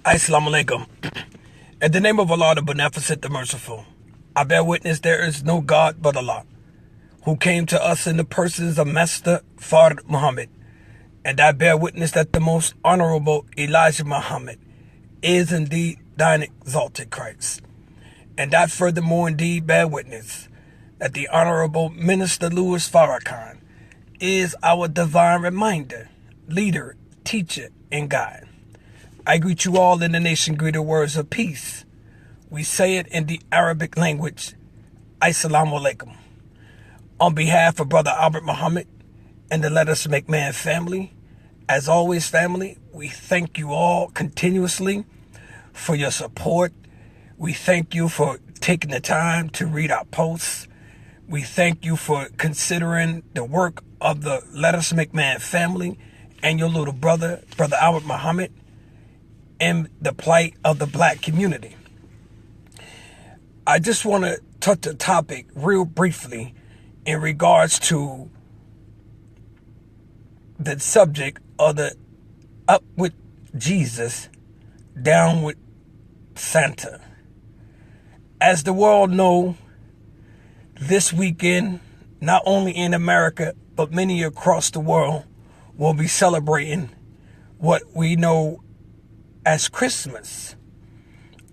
Assalamu alaikum. In the name of Allah, the Beneficent, the Merciful, I bear witness there is no God but Allah, who came to us in the persons of Master Fard Muhammad. And I bear witness that the most honorable Elijah Muhammad is indeed thine exalted Christ. And I furthermore indeed bear witness that the Honorable Minister Louis Farrakhan is our divine reminder, leader, teacher, and guide. I greet you all in the nation-greeted words of peace. We say it in the Arabic language, Assalamu alaikum. On behalf of Brother Albert Muhammad and the Let Us Make Man family, as always, family, we thank you all continuously for your support. We thank you for taking the time to read our posts. We thank you for considering the work of the Let Us Make Man family and your little brother, Brother Albert Muhammad, and the plight of the black community. I just want to touch the topic real briefly in regards to the subject of the up with Jesus, down with Santa. As the world know, this weekend, not only in America, but many across the world will be celebrating what we know as Christmas,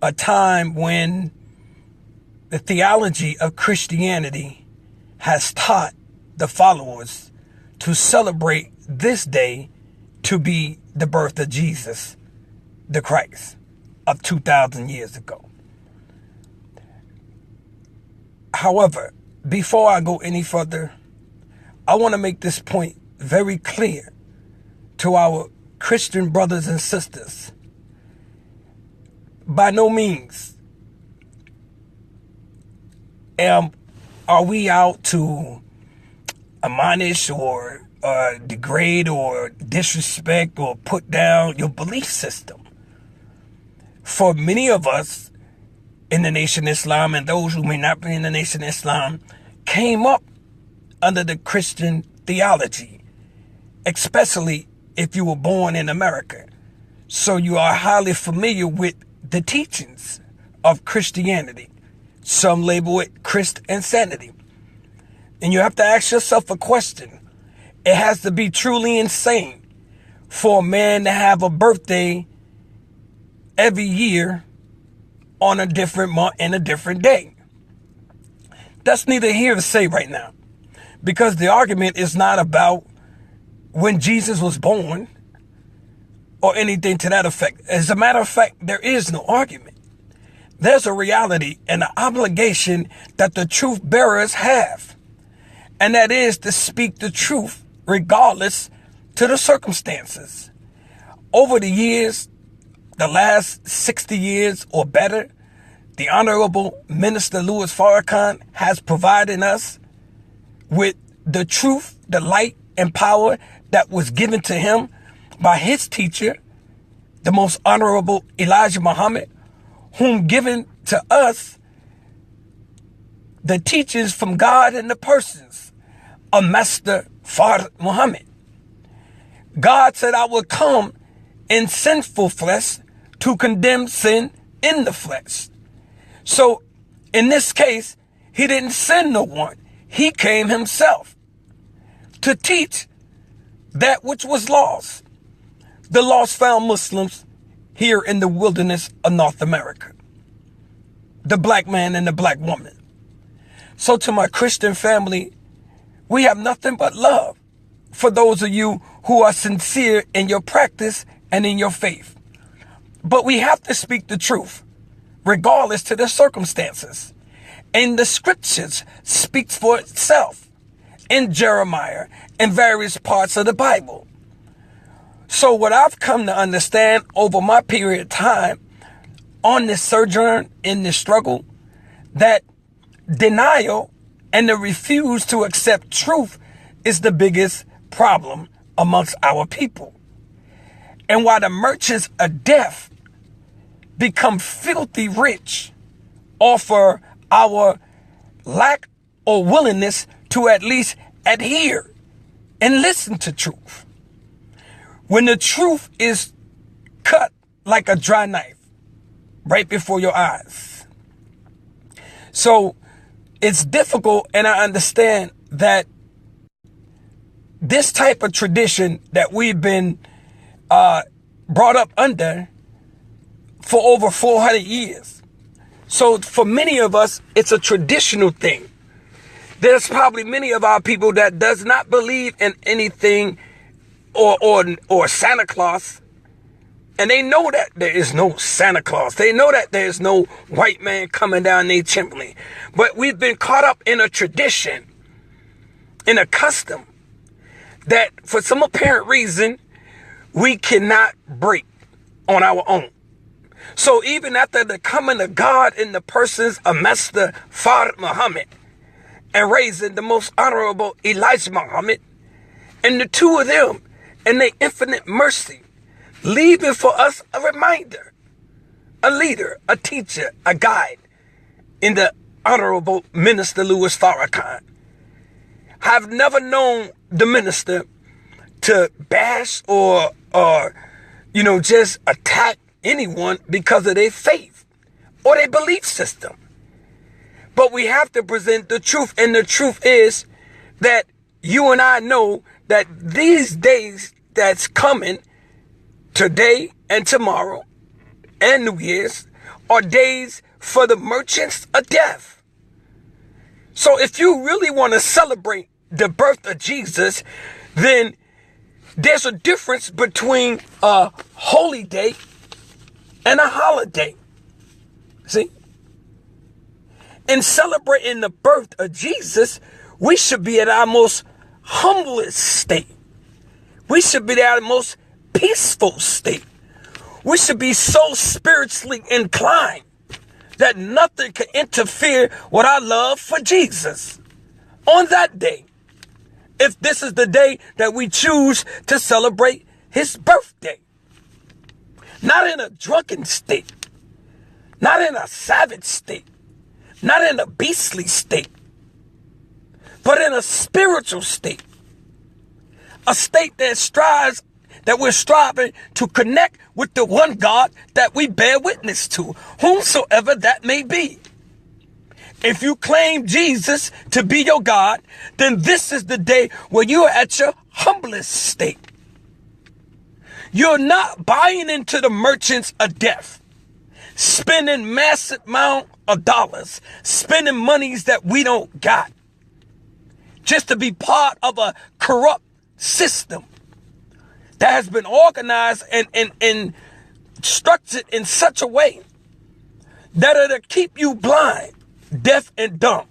a time when the theology of Christianity has taught the followers to celebrate this day to be the birth of Jesus, the Christ of 2,000 years ago. However, before I go any further, I want to make this point very clear to our Christian brothers and sisters. By no means are we out to admonish or degrade or disrespect or put down your belief system. For many of us in the Nation of Islam, and those who may not be in the Nation of Islam, came up under the Christian theology, especially if you were born in America. So you are highly familiar with the teachings of Christianity. Some label it Christ-insanity. And you have to ask yourself a question. It has to be truly insane for a man to have a birthday every year on a different month and a different day. That's neither here to say right now, because the argument is not about when Jesus was born or anything to that effect. As a matter of fact, there is no argument. There's a reality and an obligation that the truth bearers have, and that is to speak the truth regardless to the circumstances. Over the years, the last 60 years or better, the Honorable Minister Louis Farrakhan has provided us with the truth, the light, and power that was given to him by his teacher, the most honorable Elijah Muhammad, whom given to us the teachings from God in the persons of Master Fard Muhammad. God said, I will come in sinful flesh to condemn sin in the flesh. So in this case, he didn't send no one. He came himself to teach that which was lost. The lost found Muslims here in the wilderness of North America. The black man and the black woman. So to my Christian family, we have nothing but love for those of you who are sincere in your practice and in your faith. But we have to speak the truth, regardless to the circumstances. And the scriptures speaks for itself in Jeremiah and various parts of the Bible. So what I've come to understand over my period of time on this sojourn in this struggle, that denial and the refuse to accept truth is the biggest problem amongst our people. And while the merchants of death become filthy rich off of our lack or willingness to at least adhere and listen to truth. When the truth is cut like a dry knife right before your eyes. So it's difficult, and I understand that this type of tradition that we've been brought up under for over 400 years. So for many of us, it's a traditional thing. There's probably many of our people that does not believe in anything or Santa Claus. And they know that there is no Santa Claus. They know that there is no white man coming down their chimney. But we've been caught up in a tradition, in a custom, that for some apparent reason, we cannot break on our own. So even after the coming of God in the persons of Master Fard Muhammad and raising the most honorable Elijah Muhammad, and the two of them and their infinite mercy, leaving for us a reminder, a leader, a teacher, a guide in the Honorable Minister Louis Farrakhan. I've never known the minister to bash or just attack anyone because of their faith or their belief system. But we have to present the truth, and the truth is that you and I know that these days that's coming, today and tomorrow and New Year's, are days for the merchants of death. So if you really want to celebrate the birth of Jesus, then there's a difference between a holy day and a holiday. See? In celebrating the birth of Jesus, we should be at our most humblest state. We should be at our most peaceful state. We should be so spiritually inclined that nothing can interfere with our love for Jesus on that day. If this is the day that we choose to celebrate his birthday. Not in a drunken state. Not in a savage state. Not in a beastly state. But in a spiritual state. A state that we're striving to connect with the one God that we bear witness to, whomsoever that may be. If you claim Jesus to be your God, then this is the day where you are at your humblest state. You're not buying into the merchants of death, spending massive amount of dollars, spending monies that we don't got, just to be part of a corrupt system that has been organized and structured in such a way that it'll keep you blind, deaf, and dumb.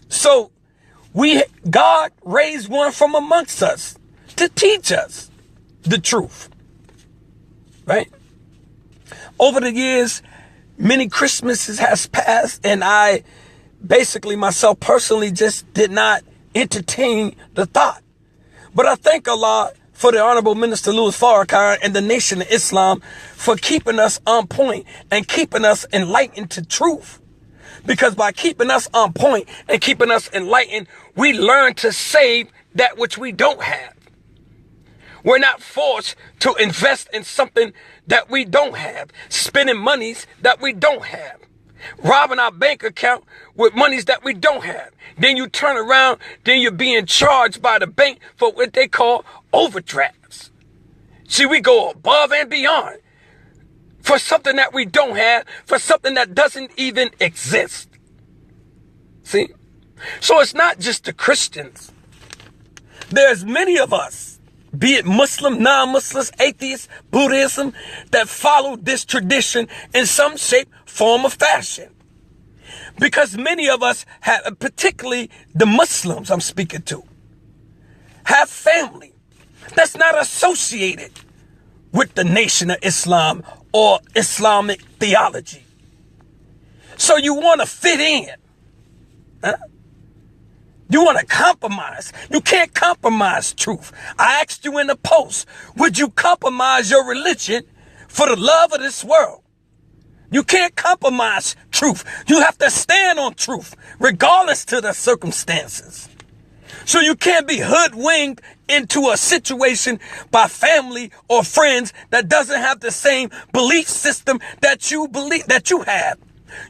So God raised one from amongst us to teach us the truth, right? Over the years, many Christmases has passed, and I basically myself personally just did not entertain the thought. But I thank Allah for the Honorable Minister Louis Farrakhan and the Nation of Islam for keeping us on point and keeping us enlightened to truth. Because by keeping us on point and keeping us enlightened, we learn to save that which we don't have. We're not forced to invest in something that we don't have, spending monies that we don't have, robbing our bank account with monies that we don't have. Then you turn around, then you're being charged by the bank for what they call overdrafts. See, we go above and beyond for something that we don't have, for something that doesn't even exist. See? So it's not just the Christians. There's many of us, be it Muslim, non-Muslims, atheists, Buddhism, that follow this tradition in some shape, form, or fashion. Because many of us have, particularly the Muslims I'm speaking to, have family that's not associated with the Nation of Islam or Islamic theology. So you want to fit in. Huh? You want to compromise. You can't compromise truth. I asked you in the post, would you compromise your religion for the love of this world? You can't compromise truth. You have to stand on truth, regardless to the circumstances. So you can't be hoodwinked into a situation by family or friends that doesn't have the same belief system that you have.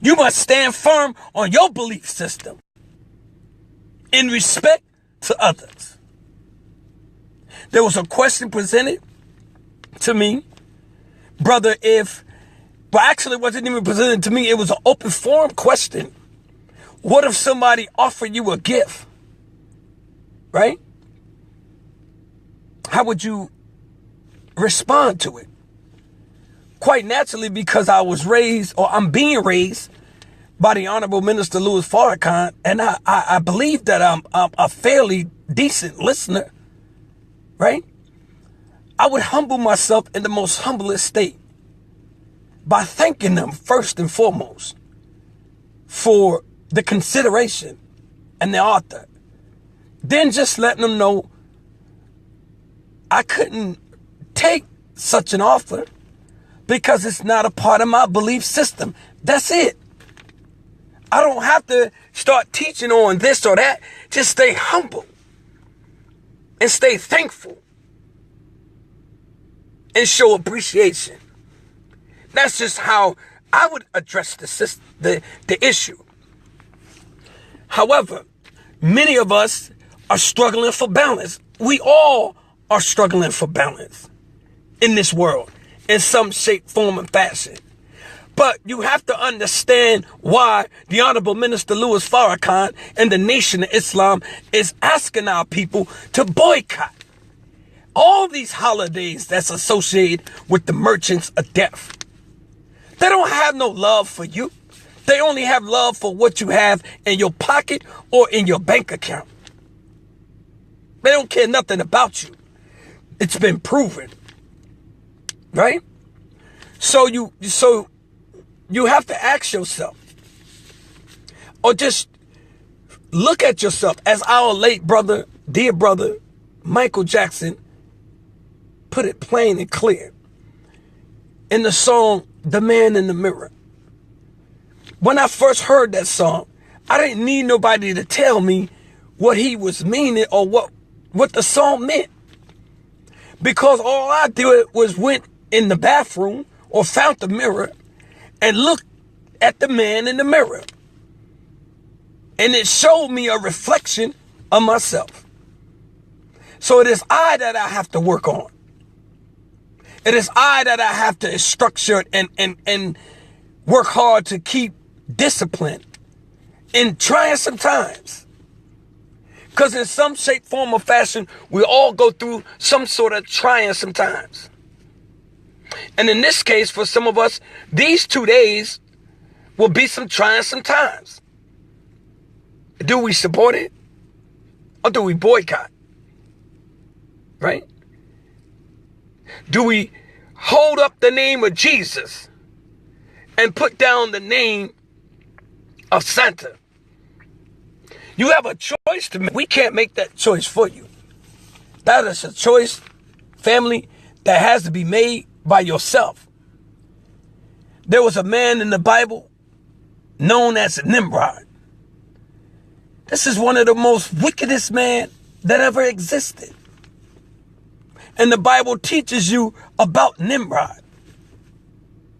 You must stand firm on your belief system in respect to others. There was a question presented to me, brother, actually it wasn't even presented to me. It was an open forum question. What if somebody offered you a gift? Right? How would you respond to it? Quite naturally, because I was raised, or I'm being raised, by the Honorable Minister Louis Farrakhan, and I believe that I'm a fairly decent listener, right? I would humble myself in the most humblest state by thanking them first and foremost for the consideration and the author. Then just letting them know I couldn't take such an offer because it's not a part of my belief system. That's it. I don't have to start teaching on this or that. Just stay humble and stay thankful and show appreciation. That's just how I would address the issue. However, many of us are struggling for balance. We all are struggling for balance in this world in some shape, form, and fashion. But you have to understand why the Honorable Minister Louis Farrakhan and the Nation of Islam is asking our people to boycott all these holidays that's associated with the merchants of death. They don't have no love for you. They only have love for what you have in your pocket or in your bank account. They don't care nothing about you. It's been proven. Right? So you have to ask yourself, or just look at yourself, as our late brother, dear brother, Michael Jackson put it plain and clear in the song, The Man in the Mirror. When I first heard that song, I didn't need nobody to tell me what he was meaning or what the song meant. Because all I did was went in the bathroom or found the mirror and looked at the man in the mirror. And it showed me a reflection of myself. So it is I that I have to work on. It is I that I have to structure and work hard to keep discipline in trying sometimes. Because in some shape, form, or fashion, we all go through some sort of trying sometimes. And in this case, for some of us, these 2 days will be some trying sometimes. Do we support it? Or do we boycott? Right? Do we hold up the name of Jesus and put down the name of Santa? You have a choice to make. We can't make that choice for you. That is a choice, family, that has to be made by yourself. There was a man in the Bible known as Nimrod. This is one of the most wickedest men that ever existed. And the Bible teaches you about Nimrod.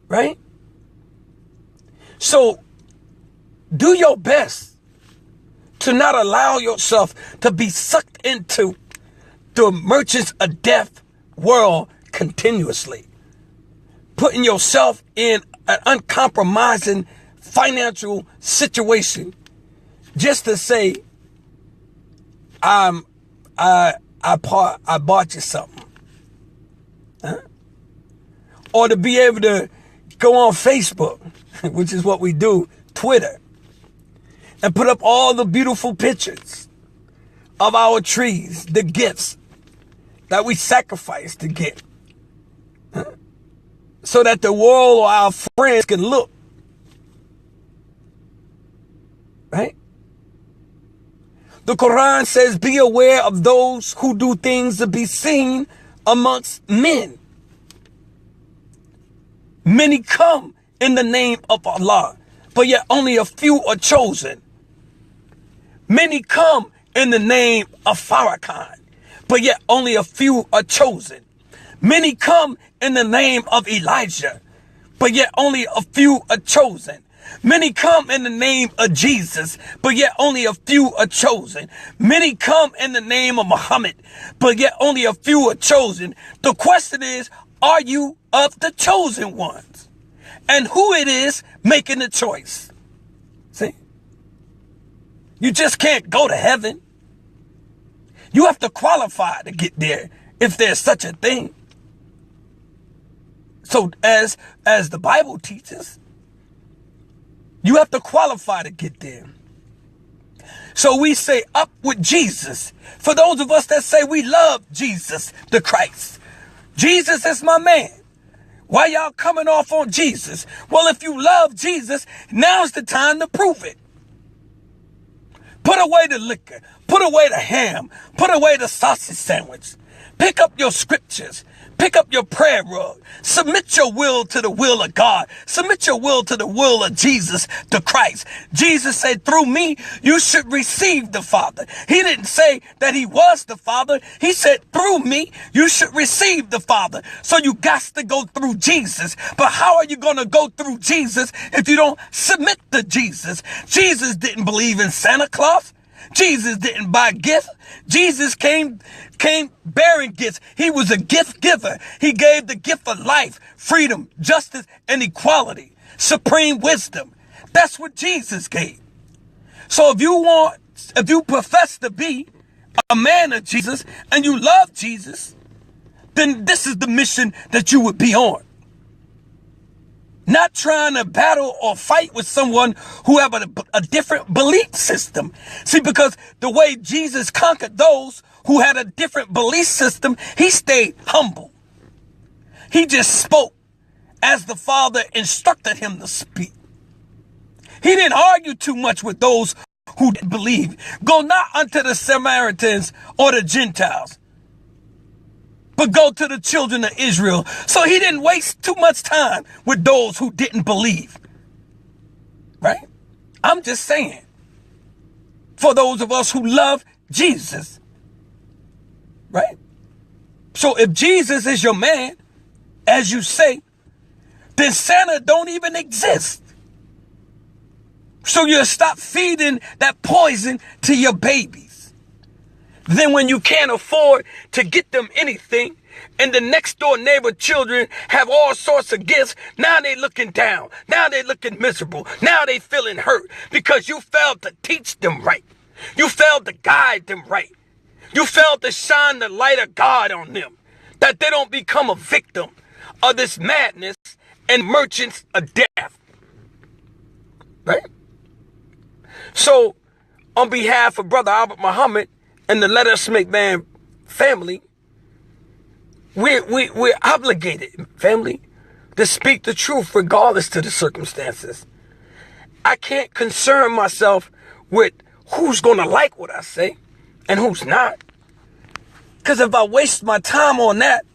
Right? So, do your best to not allow yourself to be sucked into the merchants of death world continuously. Putting yourself in an uncompromising financial situation just to say, I bought you something. Huh? Or to be able to go on Facebook, which is what we do, Twitter, and put up all the beautiful pictures of our trees, the gifts that we sacrifice to get. Huh? So that the world or our friends can look. Right? The Quran says, be aware of those who do things to be seen amongst men. Many come in the name of Allah, but yet only a few are chosen. Many come in the name of Farrakhan, but yet only a few are chosen. Many come in the name of Elijah, but yet only a few are chosen. Many come in the name of Jesus, but yet only a few are chosen. Many come in the name of Muhammad, but yet only a few are chosen. The question is, are you of the chosen ones? And who it is making the choice? See? You just can't go to heaven. You have to qualify to get there, if there's such a thing. So as the Bible teaches, you have to qualify to get there. So we say up with Jesus. For those of us that say we love Jesus the Christ. Jesus is my man. Why y'all coming off on Jesus? Well, if you love Jesus, now's the time to prove it. Put away the liquor. Put away the ham. Put away the sausage sandwich. Pick up your scriptures. Pick up your prayer rug. Submit your will to the will of God. Submit your will to the will of Jesus, the Christ. Jesus said, through me, you should receive the Father. He didn't say that he was the Father. He said, through me, you should receive the Father. So you got to go through Jesus. But how are you going to go through Jesus if you don't submit to Jesus? Jesus didn't believe in Santa Claus. Jesus didn't buy gifts. Jesus came bearing gifts. He was a gift giver. He gave the gift of life, freedom, justice, and equality, supreme wisdom. That's what Jesus gave. So if you profess to be a man of Jesus and you love Jesus, then this is the mission that you would be on. Not trying to battle or fight with someone who have a different belief system. See, because the way Jesus conquered those who had a different belief system, he stayed humble. He just spoke as the Father instructed him to speak. He didn't argue too much with those who didn't believe. Go not unto the Samaritans or the Gentiles, but go to the children of Israel. So he didn't waste too much time with those who didn't believe. Right? I'm just saying. For those of us who love Jesus. Right? So if Jesus is your man, as you say, then Santa don't even exist. So you stop feeding that poison to your babies. Then when you can't afford to get them anything, and the next door neighbor children have all sorts of gifts, now they looking down. Now they looking miserable. Now they feeling hurt because you failed to teach them right. You failed to guide them right. You failed to shine the light of God on them, that they don't become a victim of this madness and merchants of death. Right? So on behalf of Brother Albert Muhammad and the Let Us Make Man family, we're obligated, family, to speak the truth regardless to the circumstances. I can't concern myself with who's going to like what I say and who's not. Because if I waste my time on that,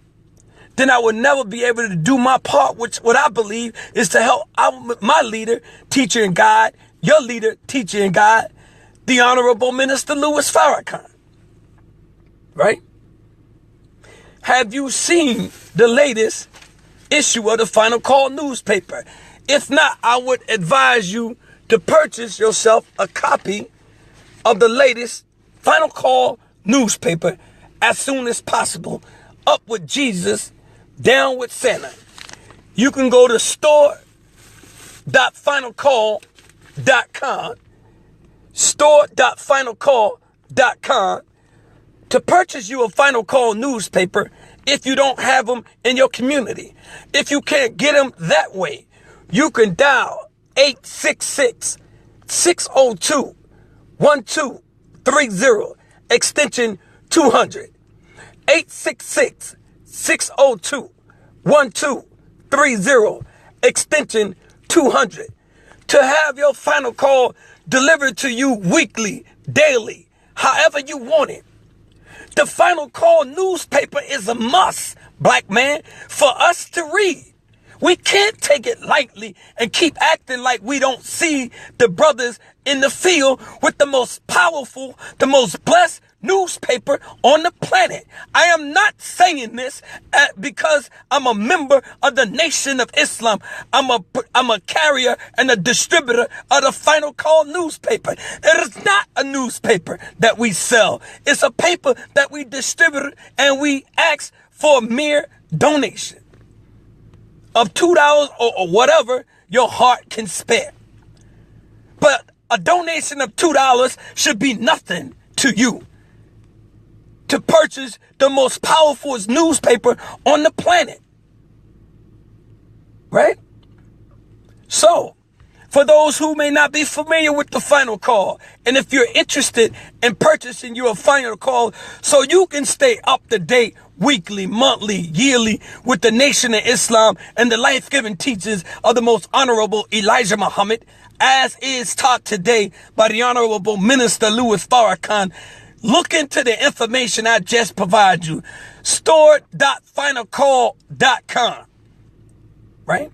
then I would never be able to do my part, which what I believe is to help my leader, teacher, and guide, your leader, teacher, and guide, the Honorable Minister Louis Farrakhan. Right? Have you seen the latest issue of the Final Call newspaper? If not, I would advise you to purchase yourself a copy of the latest Final Call newspaper as soon as possible. Up with Jesus, down with Santa. You can go to store.finalcall.com, store.finalcall.com, to purchase you a Final Call newspaper if you don't have them in your community. If you can't get them that way, you can dial 866-602-1230, extension 200. 866-602-1230, extension 200. To have your Final Call delivered to you weekly, daily, however you want it. The Final Call newspaper is a must, black man, for us to read. We can't take it lightly and keep acting like we don't see the brothers in the field with the most powerful, the most blessed newspaper on the planet. I am not saying this because I'm a member of the Nation of Islam. I'm a carrier and a distributor of the Final Call newspaper. It is not a newspaper that we sell. It's a paper that we distribute, and we ask for a mere donation of $2 or whatever your heart can spare. But a donation of $2 should be nothing to you to purchase the most powerful newspaper on the planet. Right? So, for those who may not be familiar with the Final Call, and if you're interested in purchasing your Final Call so you can stay up to date weekly, monthly, yearly with the Nation of Islam and the life-giving teachings of the most honorable Elijah Muhammad, as is taught today by the Honorable Minister Louis Farrakhan, look into the information I just provided you. Store.finalcall.com. Right?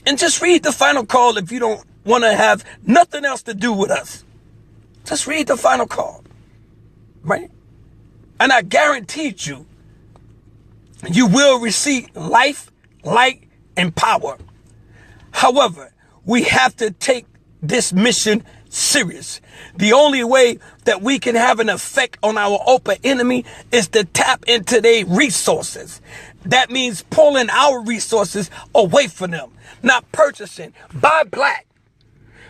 And just read the Final Call if you don't want to have nothing else to do with us. Just read the Final Call. Right? And I guarantee you will receive life, light, and power. However, we have to take this mission serious. The only way that we can have an effect on our open enemy is to tap into their resources. That means pulling our resources away from them, not purchasing. Buy black.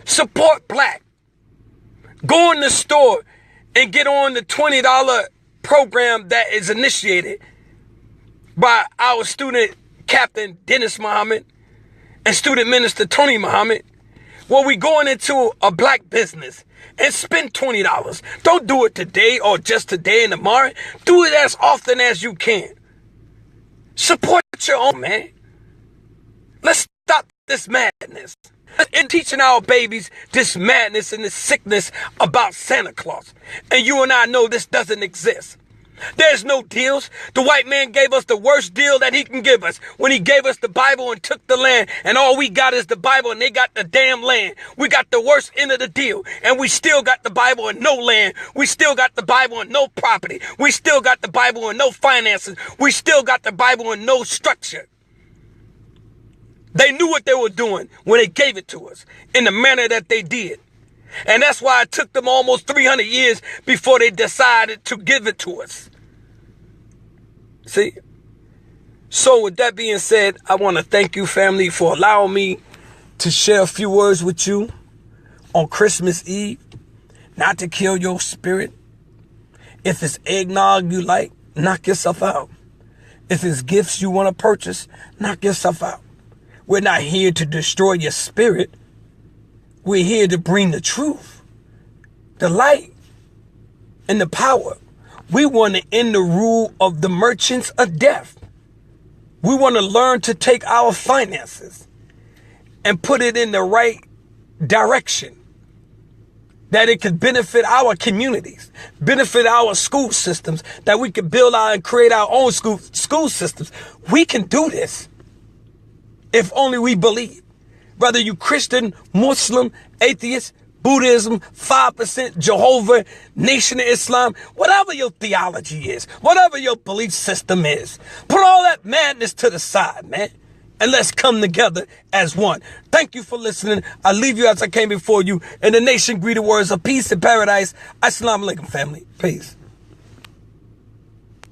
Support black. Go in the store and get on the $20 program that is initiated by our student captain Dennis Muhammad and student minister Tony Muhammad. Well, we going into a black business and spend $20. Don't do it today or just today and tomorrow. Do it as often as you can. Support your own, man. Let's stop this madness. And teaching our babies this madness and this sickness about Santa Claus. And you and I know this doesn't exist. There's no deals. The white man gave us the worst deal that he can give us when he gave us the Bible and took the land, and all we got is the Bible and they got the damn land. We got the worst end of the deal, and we still got the Bible and no land. We still got the Bible and no property. We still got the Bible and no finances. We still got the Bible and no structure. They knew what they were doing when they gave it to us in the manner that they did. And that's why it took them almost 300 years before they decided to give it to us. See? So with that being said, I want to thank you, family, for allowing me to share a few words with you on Christmas Eve. Not to kill your spirit. If it's eggnog you like, knock yourself out. If it's gifts you want to purchase, knock yourself out. We're not here to destroy your spirit. We're here to bring the truth, the light, and the power. We want to end the rule of the merchants of death. We want to learn to take our finances and put it in the right direction, that it could benefit our communities, benefit our school systems, that we could build out and create our own school systems. We can do this if only we believe. Whether you Christian, Muslim, atheist, Buddhism, 5%, Jehovah, Nation of Islam, whatever your theology is, whatever your belief system is, put all that madness to the side, man, and let's come together as one. Thank you for listening. I leave you as I came before you, and the nation greet the words of peace and paradise. Assalamu alaikum, family. Peace.